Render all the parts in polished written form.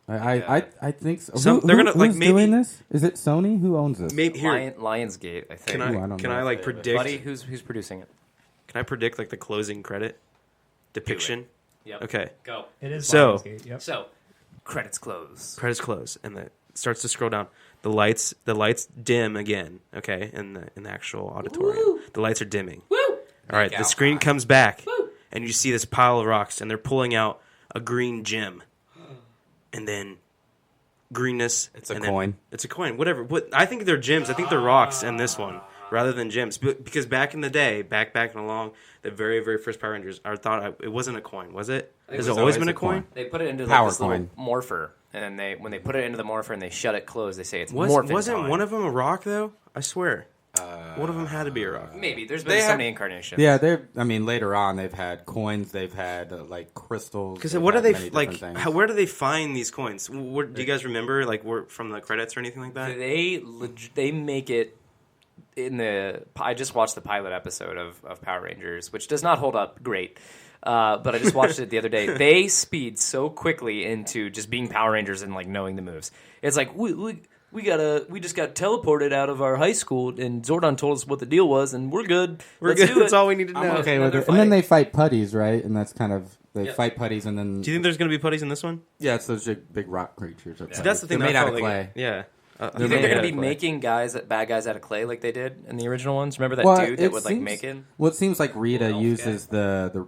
I think so. They're gonna who's maybe doing this? Is it Sony? Who owns this? Maybe here. Lionsgate, I think. Can I predict? Buddy, who's producing it? Can I predict the closing credit depiction? Yep. Okay. Go. It is So- Lionsgate, yep. So, credits close. Credits close, and it starts to scroll down. The lights dim again. Okay, in the actual auditorium, Woo! the lights are dimming. Woo! All right, the screen comes back, and you see this pile of rocks, and they're pulling out a green gem, and then greenness. It's a and coin. It's a coin. Whatever. I think they're gems. I think they're rocks in this one rather than gems. Because back in the day, back and along, the very, very first Power Rangers, I thought it wasn't a coin, was it? Has it always been a coin? They put it into Power this little coin. morpher, and when they put it into the morpher and they shut it closed, they say it's Morphin Wasn't time. one of them a rock, though? I swear. One of them had to be a rock. Maybe. There's been so many incarnations. Yeah, later on they've had coins, they've had crystals. Because what do they like? things. Where do they find these coins? Do you guys remember? From the credits or anything like that? They make it in the. I just watched the pilot episode of Power Rangers, which does not hold up great. But I just watched it the other day. They speed so quickly into just being Power Rangers and knowing the moves. It's like we just got teleported out of our high school, and Zordon told us what the deal was, and we're good. Let's do it. That's all we need to know. I'm okay with it. And then they fight putties, right? And that's kind of fight putties, and then. Do you think there's going to be putties in this one? Yeah, it's those big rock creatures. So that's the thing. They're made out of like, clay. Yeah. You think they're going to be making bad guys out of clay like they did in the original ones? Remember that dude that would make it? Well, it seems like Rita uses the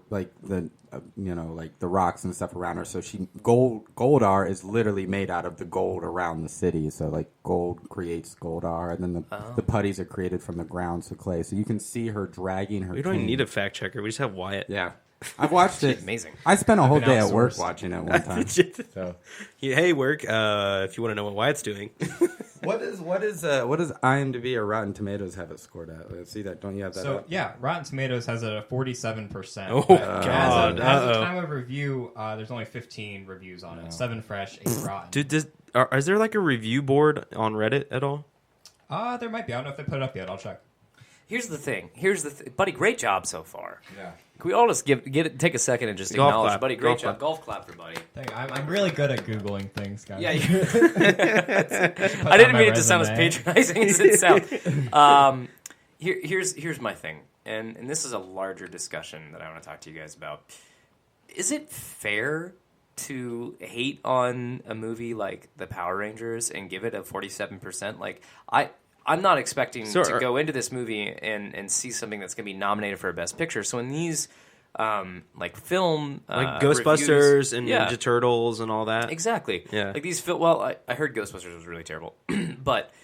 rocks and stuff around her. So Goldar is literally made out of the gold around the city. So gold creates Goldar, and then the putties are created from the ground, so clay. So you can see her dragging her. We don't even cane. need a fact checker. We just have Wyatt. Yeah. I've watched it. Amazing. I spent a whole day at work outsourced. watching it one time. So. Hey, work. If you want to know what Wyatt's doing. What does IMDb or Rotten Tomatoes have it scored at? Let's see that. Don't you have that? So up? yeah, Rotten Tomatoes has it at 47%. Oh, God. As of Uh-oh. time of review, there's only 15 reviews on it. 7 fresh, 8 rotten. Dude, is there a review board on Reddit at all? There might be. I don't know if they put it up yet. I'll check. Here's the thing. Buddy, great job so far. Yeah. Can we all just take a second and just Golf acknowledge, clap. Buddy, great Golf job. clap. Golf clap for Buddy. I'm really good at Googling things, guys. Yeah, I didn't mean it to sound as patronizing as it sounds. Here's my thing, and this is a larger discussion that I want to talk to you guys about. Is it fair to hate on a movie like The Power Rangers and give it a 47%? I'm not expecting to go into this movie and see something that's going to be nominated for a Best Picture. So in these film Ghostbusters reviews, and Ninja Turtles and all that. Exactly. Yeah. I heard Ghostbusters was really terrible, but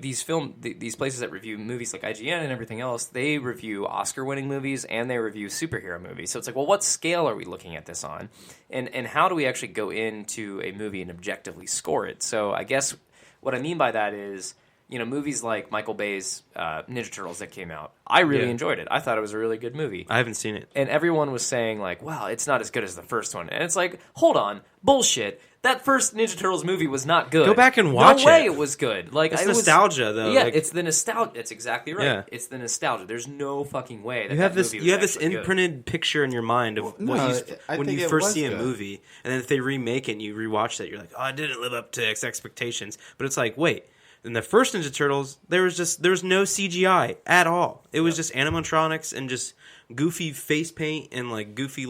these places that review movies like IGN and everything else, they review Oscar-winning movies and they review superhero movies. So it's what scale are we looking at this on, and how do we actually go into a movie and objectively score it? So I guess what I mean by that is, movies like Michael Bay's Ninja Turtles that came out. I really enjoyed it. I thought it was a really good movie. I haven't seen it. And everyone was saying, wow, it's not as good as the first one. And it's hold on. Bullshit. That first Ninja Turtles movie was not good. Go back and watch it. No way it was good. It's nostalgia, though. Yeah, it's the nostalgia. That's exactly right. Yeah. It's the nostalgia. There's no fucking way that You have this actually imprinted picture in your mind of when you first see a movie. And then if they remake it and you rewatch that, you're like, oh, it didn't live up to expectations. But it's wait. In the first Ninja Turtles, there was no CGI at all. It was just animatronics and just goofy face paint and goofy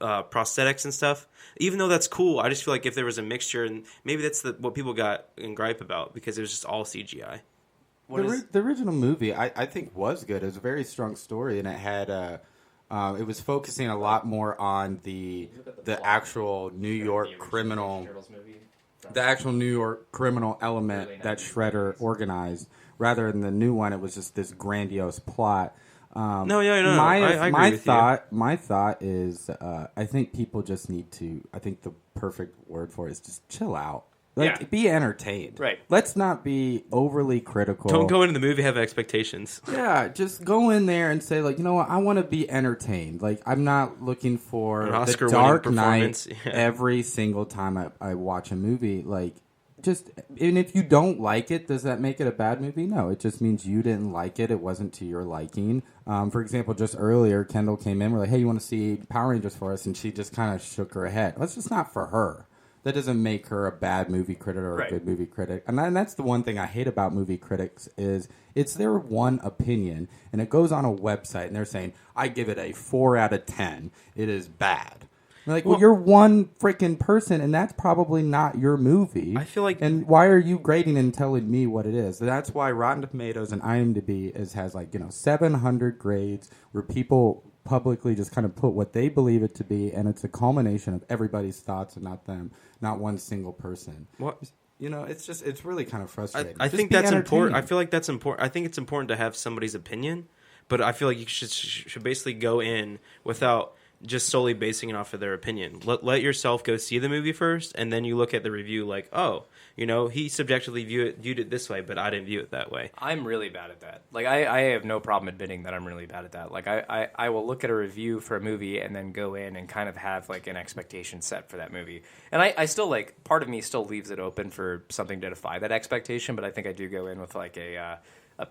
prosthetics and stuff. Even though that's cool, I just feel like if there was a mixture, and maybe that's what people got in gripe about because it was just all CGI. The original movie, I think, was good. It was a very strong story, and it had it was focusing a lot more on the actual New York criminal. The actual New York criminal element that Shredder organized, rather than the new one, it was just this grandiose plot. I agree with you. My thought is, I think people just need to. I think the perfect word for it is just chill out. Be entertained. Right. Let's not be overly critical. Don't go into the movie have expectations. Yeah, just go in there and say, you know what, I want to be entertained. I'm not looking for an the Oscar-winning Dark performance. Knight every single time I watch a movie. And if you don't like it, does that make it a bad movie? No, it just means you didn't like it. It wasn't to your liking. For example, just earlier, Kendall came in. We're like, hey, you want to see Power Rangers for us? And she just kind of shook her head. That's just not for her. that doesn't make her a bad movie critic or a good movie critic. And that's the one thing I hate about movie critics is it's their one opinion, and it goes on a website, and they're saying, I give it a 4 out of 10. It is bad. Like, well, you're one freaking person, and that's probably not your movie. I feel like... And why are you grading and telling me what it is? That's why Rotten Tomatoes and IMDb has 700 grades where people publicly just kind of put what they believe it to be, and it's a culmination of everybody's thoughts and not them, not one single person. What? It's really kind of frustrating. I think that's important. I feel like that's important. I think it's important to have somebody's opinion, but I feel like you should basically go in without just solely basing it off of their opinion. Let yourself go see the movie first, and then you look at the review like, oh, he subjectively viewed it this way, but I didn't view it that way. I'm really bad at that. Like, I have no problem admitting that I'm really bad at that. Like, I will look at a review for a movie and then go in and kind of have, like, an expectation set for that movie. And I still, like, part of me still leaves it open for something to defy that expectation, but I think I do go in with, like, a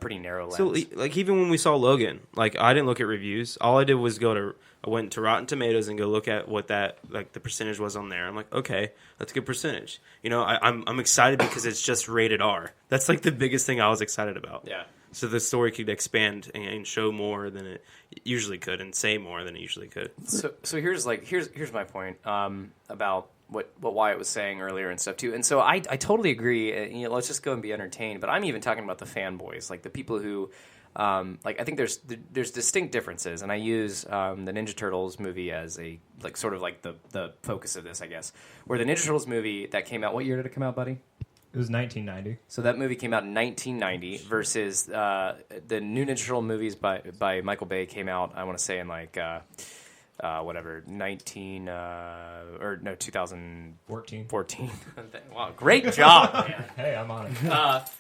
pretty narrow lens. So, like, even when we saw Logan, like, I didn't look at reviews. All I did was I went to Rotten Tomatoes and go look at what that, like, the percentage was on there. I'm like, okay, that's a good percentage. I'm excited because it's just rated R. That's, like, the biggest thing I was excited about. Yeah. So the story could expand and show more than it usually could, and say more than it usually could. So here's my point about what Wyatt was saying earlier and stuff too. And so I totally agree. Let's just go and be entertained. But I'm even talking about the fanboys, like the people who, like, I think there's distinct differences. And I use the Ninja Turtles movie as a, like, sort of like the focus of this, I guess. Where the Ninja Turtles movie that came out, what year did it come out, buddy? It was 1990. So that movie came out in 1990 versus the new Ninja Turtle movies by Michael Bay came out, I want to say, in like 2014. Wow, great job, man. Hey, I'm on it.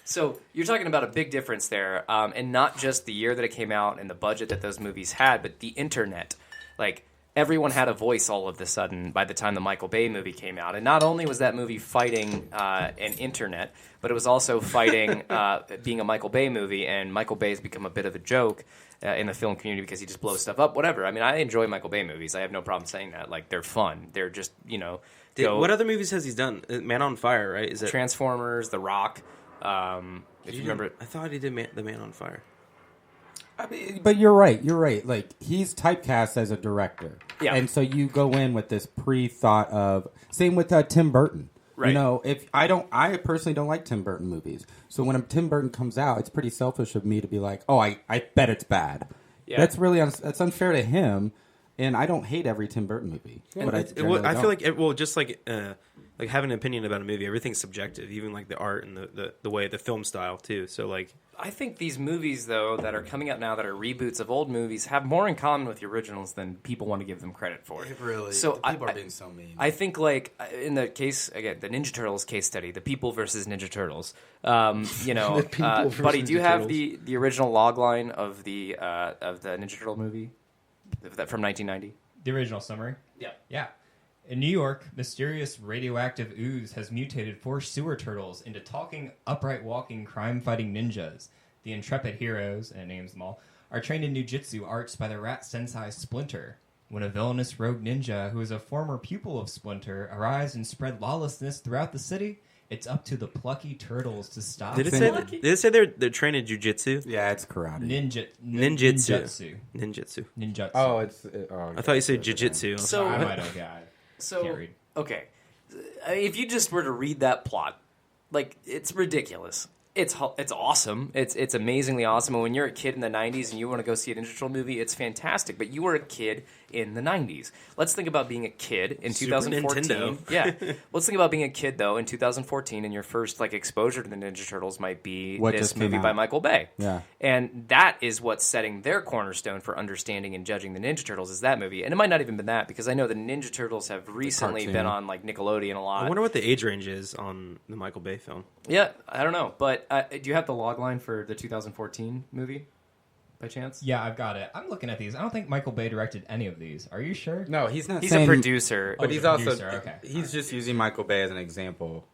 So you're talking about a big difference there, and not just the year that it came out and the budget that those movies had, but the internet. Like, everyone had a voice all of a sudden by the time the Michael Bay movie came out. And not only was that movie fighting an internet, but it was also fighting being a Michael Bay movie, and Michael Bay has become a bit of a joke in the film community because he just blows stuff up. Whatever. I mean, I enjoy Michael Bay movies. I have no problem saying that. Like, they're fun. They're just, what other movies has he done? Man on Fire, right? Is it Transformers, The Rock. If you remember, I thought he did The Man on Fire. I mean, but you're right. Like, he's typecast as a director. Yeah. And so you go in with this pre-thought of, same with Tim Burton. Right. If I personally don't like Tim Burton movies. So when Tim Burton comes out, it's pretty selfish of me to be like, oh, I bet it's bad. Yeah. That's really, that's unfair to him. And I don't hate every Tim Burton movie. But I feel like, just like having an opinion about a movie, everything's subjective, even like the art and the way, the film style too. So like, I think these movies, though, that are coming out now that are reboots of old movies have more in common with the originals than people want to give them credit for. Really. So people are being so mean. I think, like, in the case, again, the Ninja Turtles case study, the people versus Ninja Turtles, buddy, do you have the original log line of the Ninja Turtle movie from 1990? The original summary? Yeah. Yeah. In New York, mysterious radioactive ooze has mutated 4 sewer turtles into talking, upright walking, crime-fighting ninjas. The intrepid heroes, and it names them all, are trained in ninjutsu arts by the rat sensei Splinter. When a villainous rogue ninja, who is a former pupil of Splinter, arrives and spread lawlessness throughout the city, it's up to the plucky turtles to stop. Did it say they're trained in jujitsu? Yeah, it's karate. Ninjutsu. Oh, I thought you said jujitsu. So I might have carried. Okay, if you just were to read that plot, like, it's ridiculous. It's awesome. It's amazingly awesome. And when you're a kid in the 90s and you want to go see a Ninja Turtle movie, it's fantastic. But you were a kid in the 90s. Let's think about being a kid in Super 2014. Nintendo. Yeah. Let's think about being a kid, though, in 2014, and your first, like, exposure to the Ninja Turtles might be this movie by Michael Bay. Yeah. And that is what's setting their cornerstone for understanding and judging the Ninja Turtles, is that movie. And it might not even been that, because I know the Ninja Turtles have recently been on, like, Nickelodeon a lot. I wonder what the age range is on the Michael Bay film. Yeah, I don't know. But do you have the log line for the 2014 movie, by chance? Yeah, I've got it. I'm looking at these. I don't think Michael Bay directed any of these. Are you sure? No, he's not. He's a producer. But he's okay. He's just using Michael Bay as an example.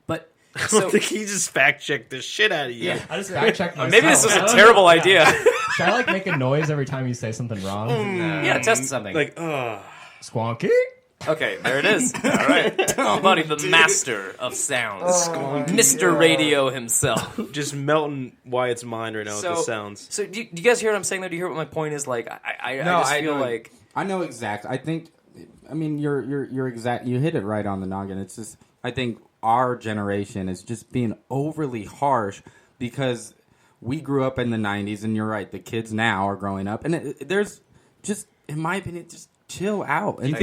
But I don't think he just fact checked the shit out of you. Yeah, I just fact checked myself. Maybe this was a terrible idea. Should I, like, make a noise every time you say something wrong? Yeah, test something. Like, Squonky? Okay, there it is. All right. Buddy, the master of sounds. Mr. Radio himself. Just melting Wyatt's mind right now with the sounds. So do you guys hear what I'm saying, though? Do you hear what my point is? Like, I just feel like... I know exact. I think... I mean, you're exact. You hit it right on the noggin. It's just... I think our generation is just being overly harsh because we grew up in the 90s, and you're right, the kids now are growing up. And there's just, in my opinion, just... chill out and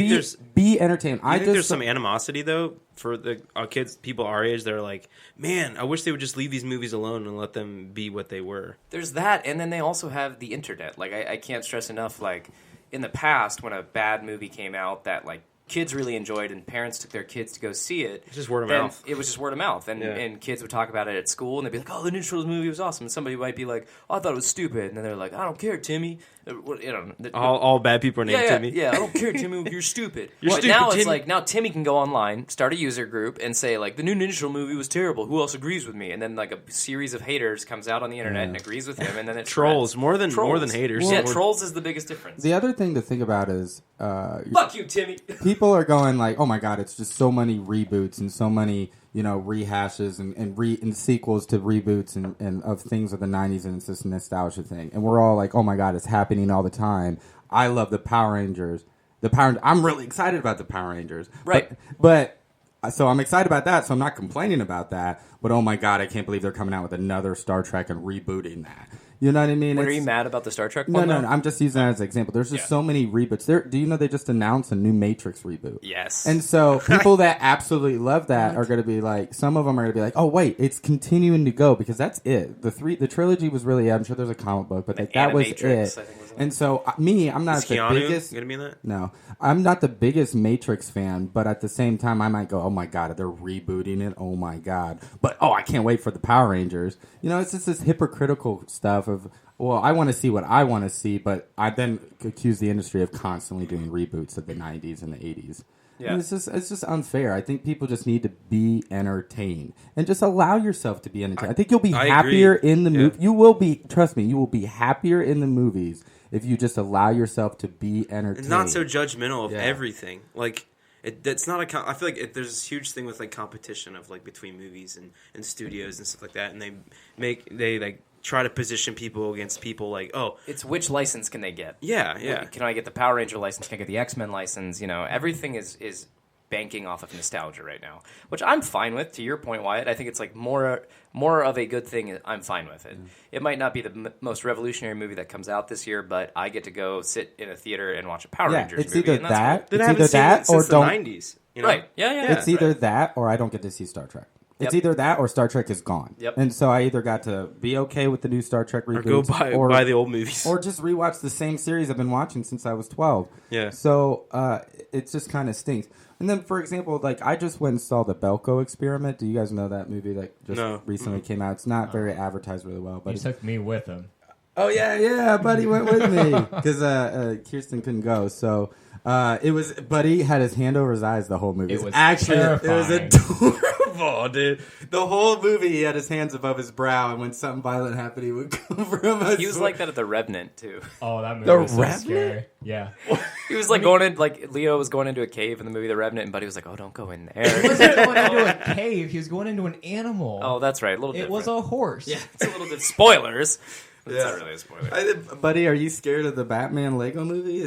be entertained. I think there's some animosity though for the kids, people our age. They're like, man, I wish they would just leave these movies alone and let them be what they were. There's that, and then they also have the internet. Like I can't stress enough. Like in the past, when a bad movie came out that like kids really enjoyed and parents took their kids to go see it, it's just word of mouth. It was just word of mouth, and kids would talk about it at school, and they'd be like, "Oh, the Ninja Turtles movie was awesome." And somebody might be like, "Oh, I thought it was stupid," and then they're like, "I don't care, Timmy." You know, all bad people are named Timmy. Yeah, I don't care, Timmy. You're stupid. You're stupid, now Timmy. It's like now Timmy can go online, start a user group, and say like the new Ninja Turtle movie was terrible. Who else agrees with me? And then like a series of haters comes out on the internet and agrees with him, and then it's trolls more than haters. Well, trolls is the biggest difference. The other thing to think about is fuck you, Timmy. People are going like, oh my god, it's just so many reboots and so many rehashes and sequels to reboots and of things of the 90s, and it's this nostalgia thing, and we're all like, oh my god, it's happening all the time. I love the Power Rangers. I'm really excited about the Power Rangers, right? But so I'm excited about that, so I'm not complaining about that, but oh my god, I can't believe they're coming out with another Star Trek and rebooting that. You know what I mean? Are you mad about the Star Trek one? No. I'm just using that as an example. There's just so many reboots. Do you know they just announced a new Matrix reboot? Yes. And so people that absolutely love that are going to be like, some of them are going to be like, oh wait, it's continuing to go because that's it. The trilogy was really, I'm sure there's a comic book, but like, that was it. I think was and so I'm not the biggest. Gonna be in that? No, I'm not the biggest Matrix fan, but at the same time, I might go, oh my god, they're rebooting it. Oh my god, but I can't wait for the Power Rangers. It's just this hypocritical stuff of. Well, I want to see what I want to see, but I then accuse the industry of constantly doing reboots of the 90s and the 80s. Yeah. And it's just unfair. I think people just need to be entertained and just allow yourself to be entertained. I think you'll be happier in the movie. You will be, trust me, you will be happier in the movies if you just allow yourself to be entertained. And not so judgmental of everything. Like, it's not I feel like there's this huge thing with like competition of like between movies and studios and stuff like that, and they try to position people against people like, oh, it's which license can they get? Yeah. Can I get the Power Ranger license? Can I get the X-Men license? Everything is banking off of nostalgia right now, which I'm fine with. To your point, Wyatt, I think it's like more of a good thing. I'm fine with it. It might not be the most revolutionary movie that comes out this year, but I get to go sit in a theater and watch a Power Rangers it's movie. Either that, cool. it's either that, or don't. The 90s, Right? Yeah. It's either that, or I don't get to see Star Trek. It's either that or Star Trek is gone. Yep. And so I either got to be okay with the new Star Trek reboots, or buy the old movies, or just rewatch the same series I've been watching since I was 12. Yeah. So it just kind of stinks. And then, for example, like I just went and saw the Belko Experiment. Do you guys know that movie that just recently came out? It's not very advertised really well, but he took me with him. Oh yeah, Buddy went with me because Kirsten couldn't go. So it was Buddy had his hand over his eyes the whole movie. It was terrifying. It was adorable, dude. The whole movie, he had his hands above his brow, and when something violent happened, he would cover him. He was like that at The Revenant too. Oh, that movie was so scary. Yeah. He was like Leo was going into a cave in the movie The Revenant, and Buddy was like, "Oh, don't go in there." He wasn't going into a cave. He was going into an animal. Oh, that's right. A little. It was a horse. Yeah, it's a little bit spoilers. It's not really a spoiler. Buddy, are you scared of the Batman Lego movie?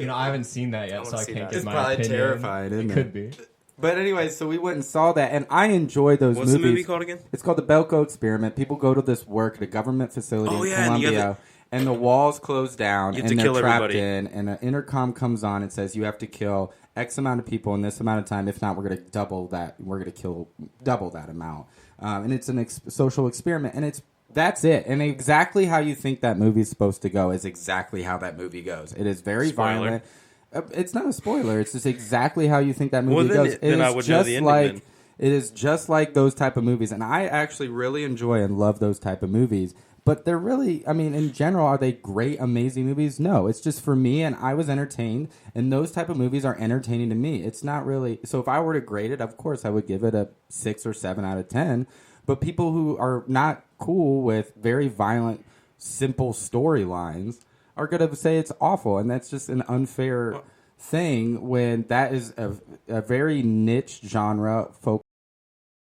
I haven't seen that yet, so I can't give my opinion. It's probably terrifying, isn't it? It could be. But anyway, so we went and saw that, and I enjoy those movies. What's the movie called again? It's called The Belko Experiment. People go to this work at a government facility in Colombia, and the walls close down, and they're trapped in, and an intercom comes on and says, you have to kill X amount of people in this amount of time. If not, we're going to double that. We're going to kill double that amount. And it's a social experiment, and that's it. And exactly how you think that movie is supposed to go is exactly how that movie goes. It is very violent. It's not a spoiler. It's just exactly how you think that movie goes. Then I would know the ending. It is just like those type of movies. And I actually really enjoy and love those type of movies. But they're really, I mean, in general, are they great, amazing movies? No. It's just for me, and I was entertained. And those type of movies are entertaining to me. It's not really. So if I were to grade it, of course, I would give it a 6 or 7 out of 10. But people who are not cool with very violent, simple storylines are going to say it's awful, and that's just an unfair thing when that is a very niche genre focused